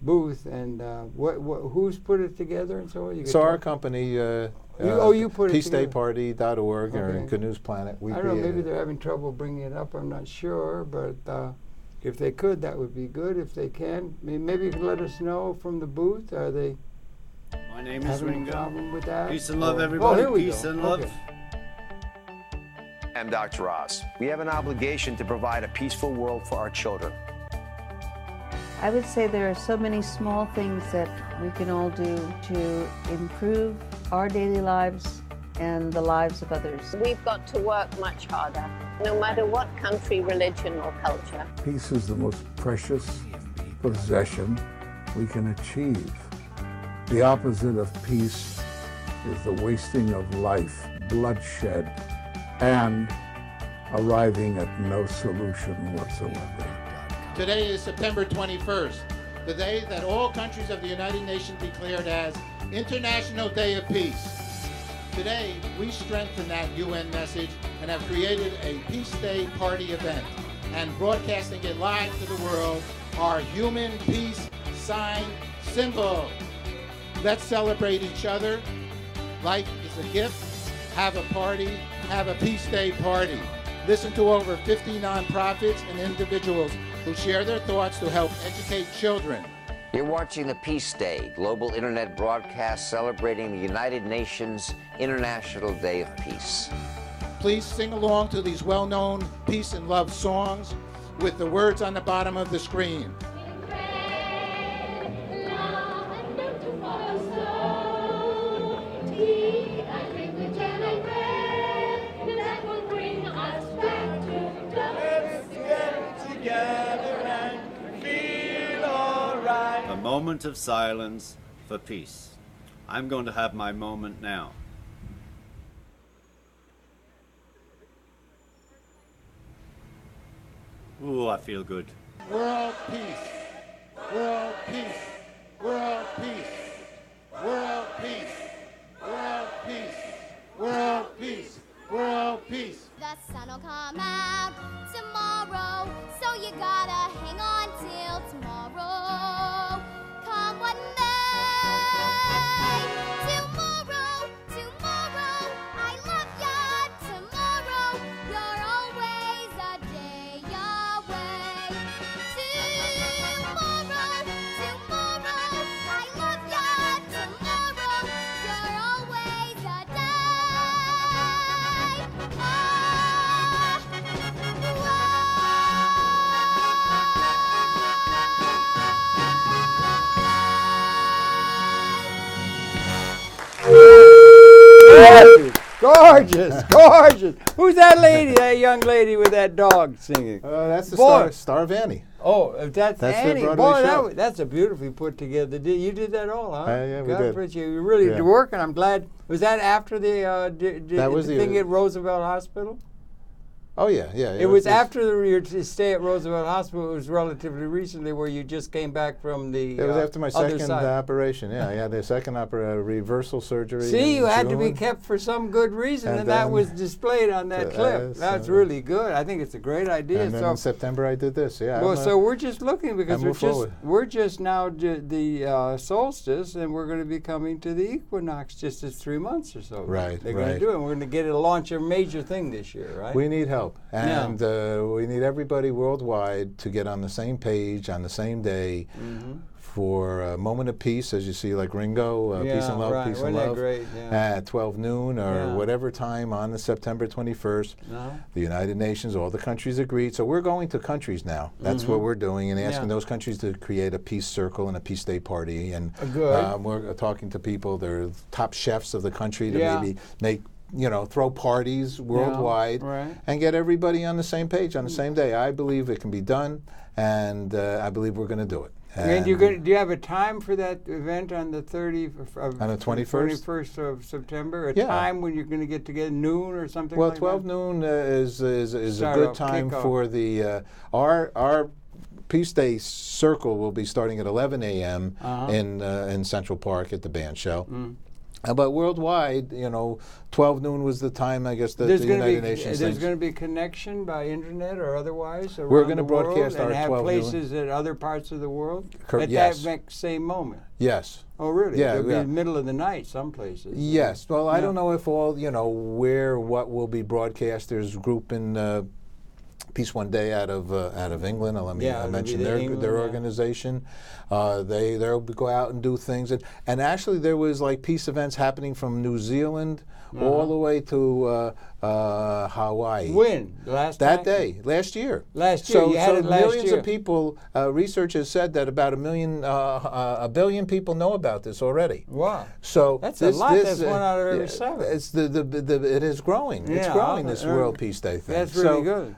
booth, and who's put it together and so on? So our company, you put it together. peacedayparty.org or Good News Planet. I don't know, maybe they're having trouble bringing it up, I'm not sure, but if they could, that would be good. If they can, maybe you can let us know from the booth. Are they My name is Having a Ringo. problem with that? Peace and love, Or- everybody. here we Peace go. and love. Okay. I'm Dr. Ross. We have an obligation to provide a peaceful world for our children. I would say there are so many small things that we can all do to improve our daily lives and the lives of others. We've got to work much harder, no matter what country, religion, or culture. Peace is the most precious possession we can achieve. The opposite of peace is the wasting of life, bloodshed, and arriving at no solution whatsoever. Today is September 21st, the day that all countries of the United Nations declared as International Day of Peace. Today, we strengthen that UN message and have created a Peace Day party event and broadcasting it live to the world, our human peace sign symbol. Let's celebrate each other. Life is a gift. Have a party. Have a Peace Day party. Listen to over 50 nonprofits and individuals who share their thoughts to help educate children. You're watching the Peace Day, global internet broadcast celebrating the United Nations International Day of Peace. Please sing along to these well-known peace and love songs with the words on the bottom of the screen. A moment of silence for peace. I'm going to have my moment now. Ooh, I feel good. World peace. World peace. World peace. World peace. World peace. World peace. World peace. The sun will come out tomorrow, so you gotta hang on till tomorrow. Come what may. Tomorrow, tomorrow, I love ya. Tomorrow, you're always a day away. Tomorrow, tomorrow, I love ya. Tomorrow, you're always a Gorgeous, gorgeous. Who's that lady, that young lady with that dog singing? That's the Boy. Star of Annie. Oh, that's the Annie. Broadway Boy, show. that's a beautifully put together. You did that all, huh? Yeah, we God did. bless you. You really Yeah. working. I'm glad. Was that after the That was the the- thing at Roosevelt Hospital? Oh yeah, yeah. It was after your stay at Roosevelt Hospital. It was relatively recently, where you just came back from the. It was after my other second side. operation. Yeah, I had a second reversal surgery. See, in you had to be June. kept for some good reason, and, And that then- was displayed on that clip. That's really good. I think it's a great idea. And then in September I did this. Yeah. Well, so we're just looking because move forward. we're just now the solstice, and we're going to be coming to the equinox just as 3 months or so. Right, They're going to right. do it. We're going to get to launch a major thing this year, right? We need help, Yeah. and we need everybody worldwide to get on the same page on the same day for a moment of peace, as you see, like Ringo, peace and love, right. peace Wasn't and that love, great? Yeah. at 12 noon or Yeah. whatever time on the September 21st. No? The United Nations, all the countries agreed. So we're going to countries now. That's what we're doing, and asking Yeah. those countries to create a peace circle and a peace day party. And Good. we're talking to people, they're top chefs of the country to Yeah. maybe make, throw parties worldwide right. and get everybody on the same page on the same day. I believe it can be done, and I believe we're going to do it. And do you have a time for that event on the 21st? 21st of September? A Yeah. time when you're going to get together, noon or something Well, like 12 that? noon is a Start good off, time kick off. for the our Peace Day circle will be starting at 11 a.m. In Central Park at the band shell. But worldwide, 12 noon was the time, I guess, that the United Nations There's thinks. going to be connection by internet or otherwise around We're gonna the world, broadcast and our have 12 noon. places at other parts of the world at Yes. that same moment. Yes. Oh, really? Yeah, It'll be yeah. in the middle of the night some places. Yes. Well, I Yeah. don't know if all, what will be broadcast. There's a group in Peace One Day out of England. Let me mention their organization. They'll go out and do things, and actually there was like peace events happening from New Zealand all the way to Hawaii. When? Last year. So, you had it last millions year. Of people. Research has said that about a billion people know about this already. Wow. So that's a lot. That's 1 out of every 7. It's it is growing. Yeah, it's growing. This World Peace Day thing. That's really good.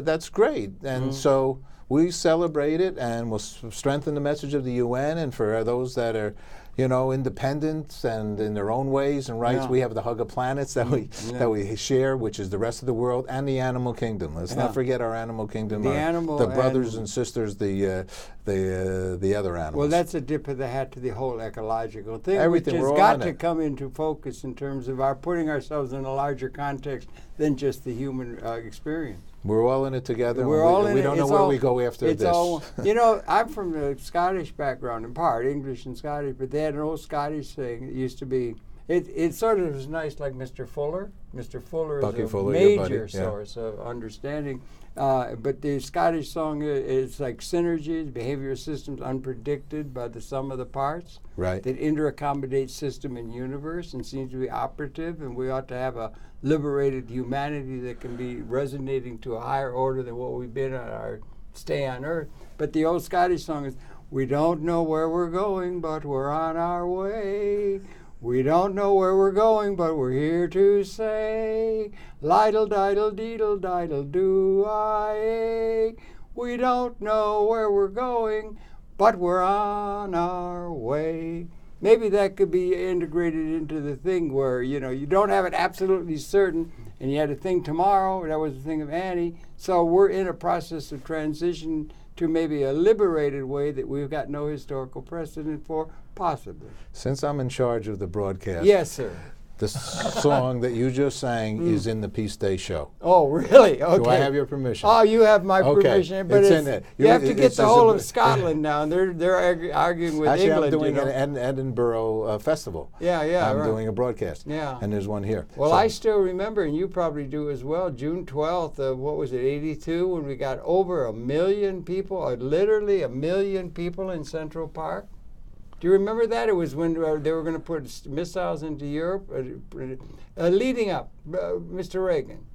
That's great, and so we celebrate it, and we'll strengthen the message of the UN. And for those that are, independent and in their own ways and rights, we have the Hug of Planets that we share, which is the rest of the world, and the animal kingdom. Let's not forget our animal kingdom. The brothers and sisters, the other animals. Well, that's a dip of the hat to the whole ecological thing, Everything, which has got to come into focus in terms of our putting ourselves in a larger context than just the human experience. We're all in it together. We're all in it. We don't know where we go after this. I'm from a Scottish background in part, English and Scottish, but they had an old Scottish saying. It used to be, it sort of was nice like Mr. Fuller. Mr. Fuller is a major source of understanding. But the Scottish song is like synergies, behavioral systems unpredicted by the sum of the parts. Right. That inter-accommodate system in universe and seems to be operative, and we ought to have a liberated humanity that can be resonating to a higher order than what we've been on our stay on Earth. But the old Scottish song is, we don't know where we're going, but we're on our way. We don't know where we're going, but we're here to say, lidle, diddle, deedle, diddle, do-I. We don't know where we're going, but we're on our way. Maybe that could be integrated into the thing where, you don't have it absolutely certain, and you had a thing tomorrow, that was the thing of Annie. So we're in a process of transition to maybe a liberated way that we've got no historical precedent for, possibly. Since I'm in charge of the broadcast. Yes, sir. The song that you just sang is in the Peace Day show. Oh, really? Okay. Do I have your permission? Oh, you have my permission, but it's in it. You have to get the whole of Scotland now. They're arguing with Actually, England. I'm doing an Edinburgh festival. Yeah, I'm doing a broadcast. Yeah. And there's one here. Well, I still remember, and you probably do as well, June 12th of, what was it, 82, when we got over 1 million people, or literally 1 million people in Central Park. Do you remember that? It was when they were going to put missiles into Europe, leading up, Mr. Reagan.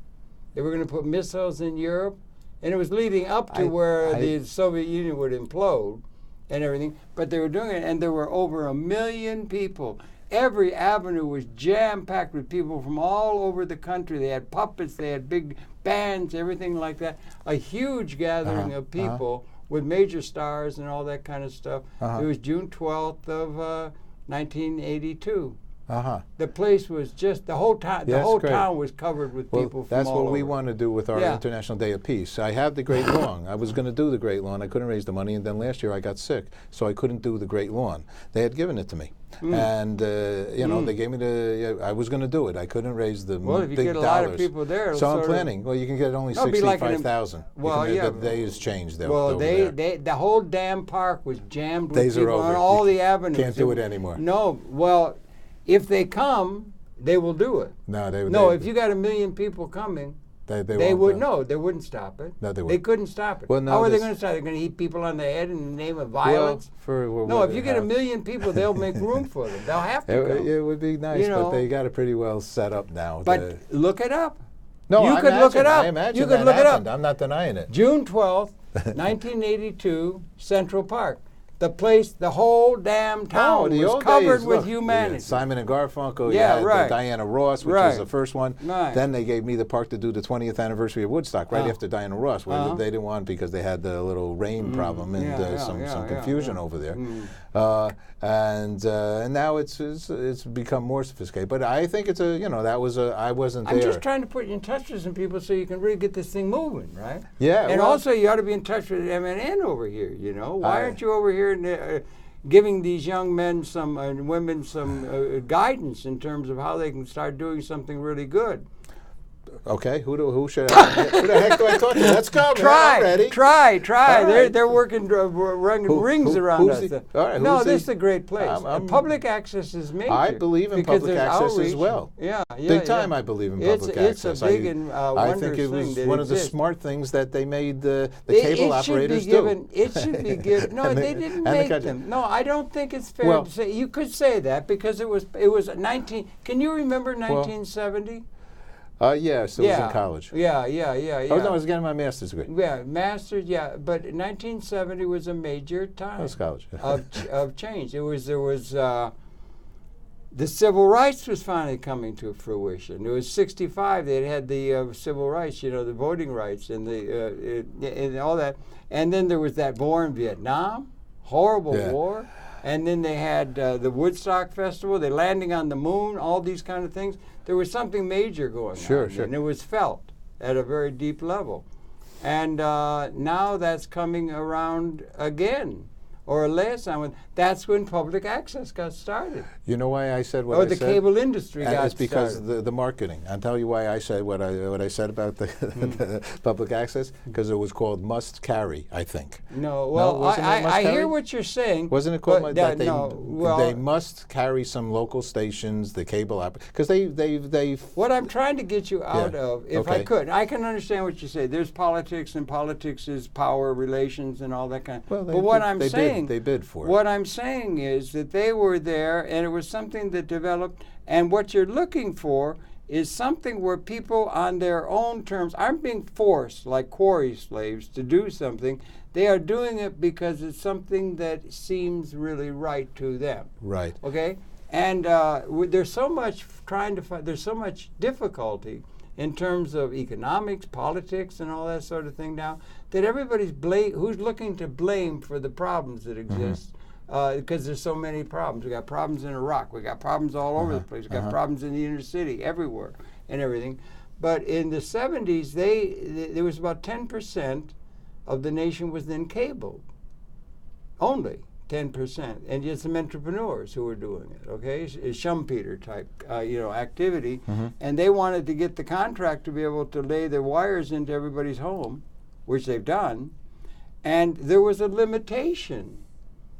They were going to put missiles in Europe, and it was leading up to where the Soviet Union would implode and everything. But they were doing it, and there were over 1 million people. Every avenue was jam-packed with people from all over the country. They had puppets, they had big bands, everything like that. A huge gathering of people. With major stars and all that kind of stuff. It was June 12th of 1982. The place was just, the whole town was covered with people from all over. That's what we want to do with our International Day of Peace. I have the Great Lawn. I was going to do the Great Lawn. I couldn't raise the money, and then last year I got sick, so I couldn't do the Great Lawn. They had given it to me. And, they gave me I was going to do it. I couldn't raise the big dollars. Well, if you get a lot of people there. So I'm planning. Well, you can get only 65,000. Well, The day has changed. Well, the whole damn park was jammed with people on all the avenues. Can't do it anymore. No, well, if they come, they will do it. No, if you got 1 million people coming, they wouldn't stop it. No, they wouldn't. They couldn't stop it. Well, no, how are they going to stop it? They're going to hit people on the head in the name of violence? If you get 1 million people, they'll make room for them. They'll have to come. It would be nice, but they got it pretty well set up now. But look it up. No, you could look it up. I imagine you could that look happened. it up. I'm not denying it. June 12th, 1982, Central Park. The place, the whole damn town was covered with humanity. Simon and Garfunkel, Diana Ross, which was the first one. Then they gave me the park to do the 20th anniversw of Woodstock right after Diana Ross. Where they didn't want because they had the little rain problem and some confusion over there. And now it's become more sophisticated. But I think it's I wasn't there. I'm just trying to put you in touch with some people so you can really get this thing moving, right? Yeah. And also you ought to be in touch with MNN over here, Why aren't you over here giving these young men and women some guidance in terms of how they can start doing something really good? Okay, who should I, who the heck do I talk to? Let's go, man. I'm ready. Try. Right. They're working rings around us. All right, no, this is a great place. Public access is major. I believe in public access outreach. as well. Yeah, big time. I believe in public access. It's a big and I think it was one of the smart things that they made the cable operators do. It should be given. No, they didn't make them. No, I don't think it's fair to say. You could say that because it was 19. Can you remember 1970? Yeah, I still was in college. Yeah. Oh, no, I was getting my master's degree. Yeah, master's, yeah. But 1970 was a major time. That was college. of change. There was the civil rights was finally coming to fruition. It was 65. They had the civil rights, the voting rights and and all that. And then there was that war in Vietnam, horrible war. And then they had the Woodstock Festival, the landing on the moon, all these kind of things. There was something major going on. Sure. And it was felt at a very deep level. And now that's coming around again. Or last time, that's when public access got started. You know why I said what I said? Or the cable industry got started. It's because the marketing. I'll tell you why I said what I said about the public access, because it was called must carry, I think. No, well, I hear what you're saying. Wasn't it called that they must carry some local stations, the cable app, because they. What I'm trying to get you out of, if I could, I can understand what you say. There's politics, and politics is power relations and all that kind of. Well, but what I'm saying. They bid for it. What I'm saying is that they were there, and it was something that developed. And what you're looking for is something where people, on their own terms, aren't being forced like quarry slaves to do something. They are doing it because it's something that seems really right to them. Right. Okay. And there's so much trying to find. There's so much difficulty in terms of economics, politics, and all that sort of thing now, that everybody's who's looking to blame for the problems that exist, because there's so many problems. We got problems in Iraq. We got problems all over the place. We got problems in the inner city, everywhere, and everything. But in the 70s, there was about 10% of the nation was then cabled, only 10%, and just some entrepreneurs who were doing it. Okay, Schumpeter type, activity, and they wanted to get the contract to be able to lay their wires into everybody's home, which they've done, and there was a limitation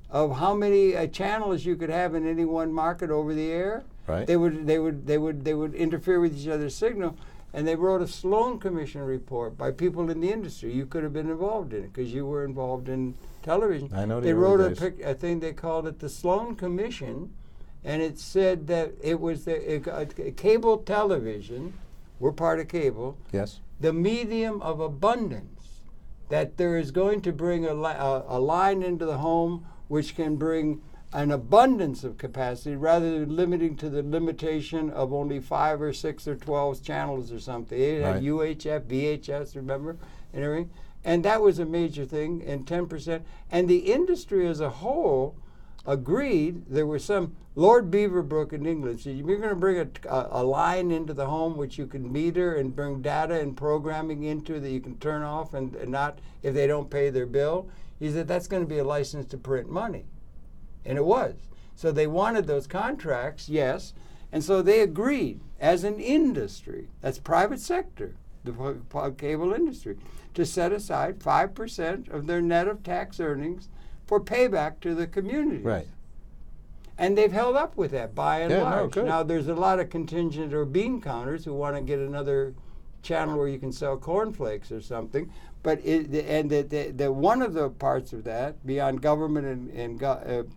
of how many channels you could have in any one market over the air. Right. They would interfere with each other's signal. And they wrote a Sloan Commission report by people in the industry. You could have been involved in it because you were involved in television. I know they wrote a thing, they called it the Sloan Commission, and it said that it was cable television, we're part of cable, yes, the medium of abundance, that there is going to bring a line into the home which can bring an abundance of capacity rather than limiting to the limitation of only 5 or 6 or 12 channels or something. They had UHF, VHS, remember, and everything. And that was a major thing, and 10%. And the industry as a whole agreed. There was some, Lord Beaverbrook in England said, you're going to bring a line into the home which you can meter and bring data and programming into that you can turn off and not if they don't pay their bill. He said that's going to be a license to print money. And it was. So they wanted those contracts, yes. And so they agreed as an industry, that's private sector, the cable industry, to set aside 5% of their net of tax earnings for payback to the community. Right. And they've held up with that by and large. No, now, there's a lot of contingent or bean counters who want to get another channel where you can sell cornflakes or something. But the one of the parts of that, beyond government and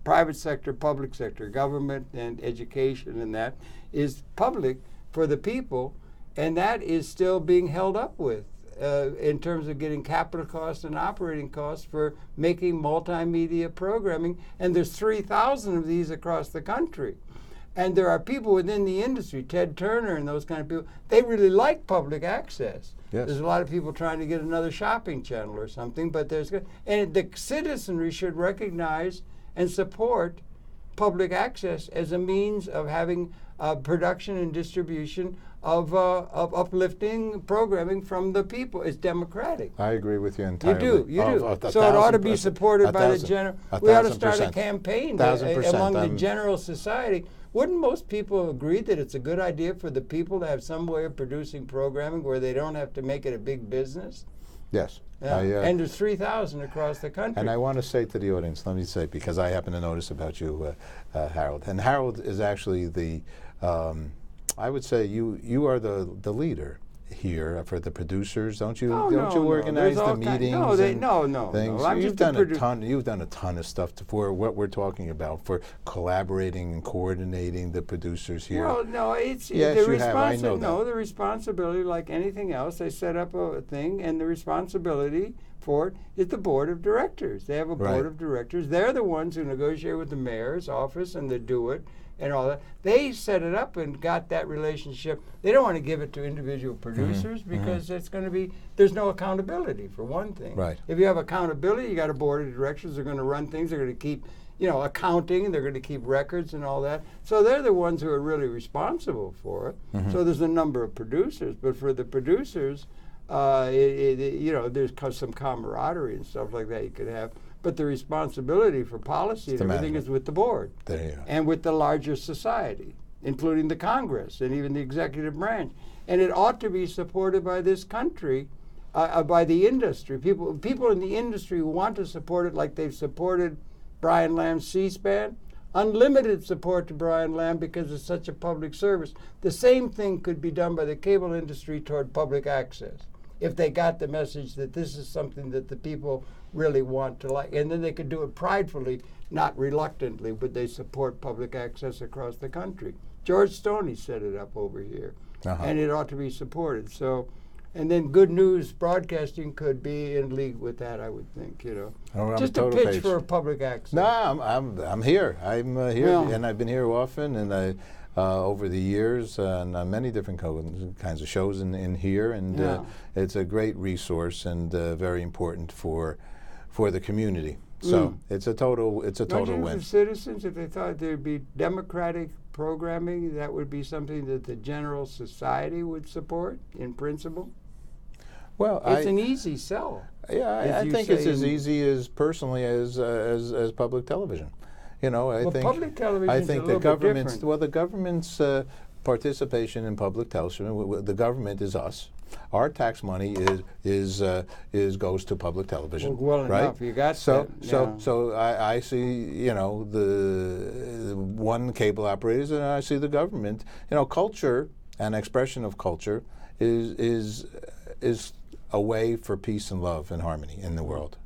private sector, public sector, government and education and that, is public for the people, and that is still being held up with in terms of getting capital costs and operating costs for making multimedia programming. And there's 3,000 of these across the country. And there are people within the industry, Ted Turner and those kind of people, they really like public access. Yes. There's a lot of people trying to get another shopping channel or something, but and the citizenry should recognize and support public access as a means of having production and distribution of uplifting programming from the people. It's democratic. I agree with you entirely. You do. So it ought to be supported by the general. We ought to start a campaign among the general society Wouldn't most people agree that it's a good idea for the people to have some way of producing programming where they don't have to make it a big business? Yes. Yeah. And there's 3,000 across the country. And I want to say to the audience, let me say, because I happen to notice about you, Harold, and Harold is actually the, I would say you are the leader here for the producers, don't you? Don't you organize the meetings? No, things? I'm You've just a done a ton. You've done a ton of stuff for what we're talking about, for collaborating and coordinating the producers here. Well, no, it's yes, the you have. I know no, that. the responsibility, like anything else, they set up a thing, and the responsibility for it is the board of directors. They have a board of directors. They're the ones who negotiate with the mayor's office, and they do it. And all that. They set it up and got that relationship. They don't want to give it to individual producers because it's going to be, there's no accountability for one thing. Right. If you have accountability, you got a board of directors, they're going to run things, they're going to keep, accounting, and they're going to keep records and all that. So they're the ones who are really responsible for it. So there's a number of producers, but for the producers, there's some camaraderie and stuff like that you could have. But the responsibility for policy and everything is with the board and with the larger society, including the Congress and even the executive branch. And it ought to be supported by this country, by the industry. People in the industry want to support it like they've supported Brian Lamb's C-SPAN. Unlimited support to Brian Lamb because it's such a public service. The same thing could be done by the cable industry toward public access if they got the message that this is something that the people really want to like. And then they could do it pridefully, not reluctantly, but they support public access across the country. George Stoney set it up over here, and it ought to be supported. So, and then Good News Broadcasting could be in league with that, I would think, just a pitch for public access. No, I'm here. I'm here, and I've been here often, and I over the years on many different kinds of shows in here, and it's a great resource and very important for the community. So it's a total win. The citizens, if they thought there'd be democratic programming, that would be something that the general society would support in principle. Well, it's an easy sell. Yeah, I think it's as easy as personally as public television. I think public television is a little the bit different. Well, the government's participation in public television, the government is us. Our tax money goes to public television. Well right? enough, you got so that. So I see the one cable operators, and I see the government. Culture and expression of culture is a way for peace and love and harmony in the world,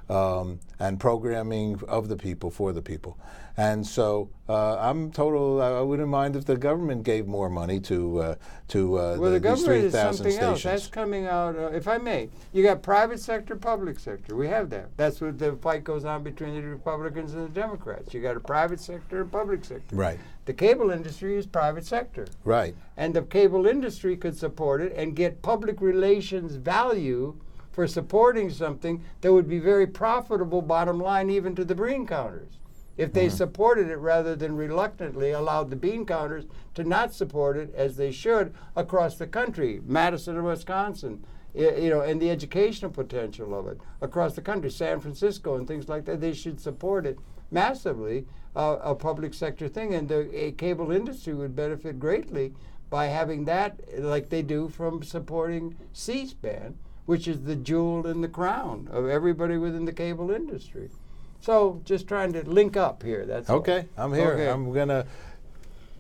and programming of the people for the people. And so I wouldn't mind if the government gave more money to the government these 3,000 is something stations. else. That's coming out, if I may. You got private sector, public sector. We have that. That's what the fight goes on between the Republicans and the Democrats. You got a private sector and public sector. Right. The cable industry is private sector. Right. And the cable industry could support it and get public relations value for supporting something that would be very profitable, bottom line, even to the bean counters. If they supported it rather than reluctantly allowed the bean counters to not support it as they should across the country, Madison and Wisconsin, and the educational potential of it across the country, San Francisco and things like that, they should support it massively, a public sector thing. And the cable industry would benefit greatly by having that, like they do from supporting C-SPAN, which is the jewel in the crown of everybody within the cable industry. So just trying to link up here, that's okay. all. I'm here. Okay. I'm going to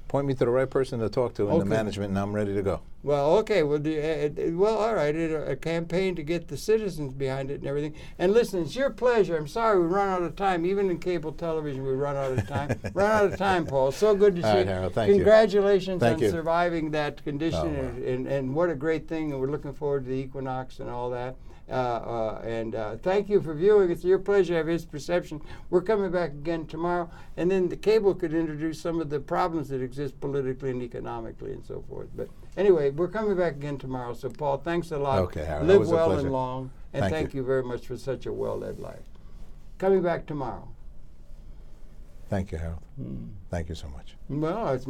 point me to the right person to talk to in the management, and I'm ready to go. Well, okay. Well, all right. A campaign to get the citizens behind it and everything. And listen, it's your pleasure. I'm sorry we run out of time. Even in cable television, we run out of time. Run out of time, Paul. So good to see you. Harold, thank you. Congratulations on you. surviving that condition, and what a great thing. And we're looking forward to the equinox and all that. Thank you for viewing. It's your pleasure to have his perception. We're coming back again tomorrow, and then the cable could introduce some of the problems that exist politically and economically and so forth. But anyway, we're coming back again tomorrow. So, Paul, thanks a lot. Okay, Harold. Live well and long, and thank you very much for such a well-led life. Coming back tomorrow. Thank you, Harold. Thank you so much. Well, it's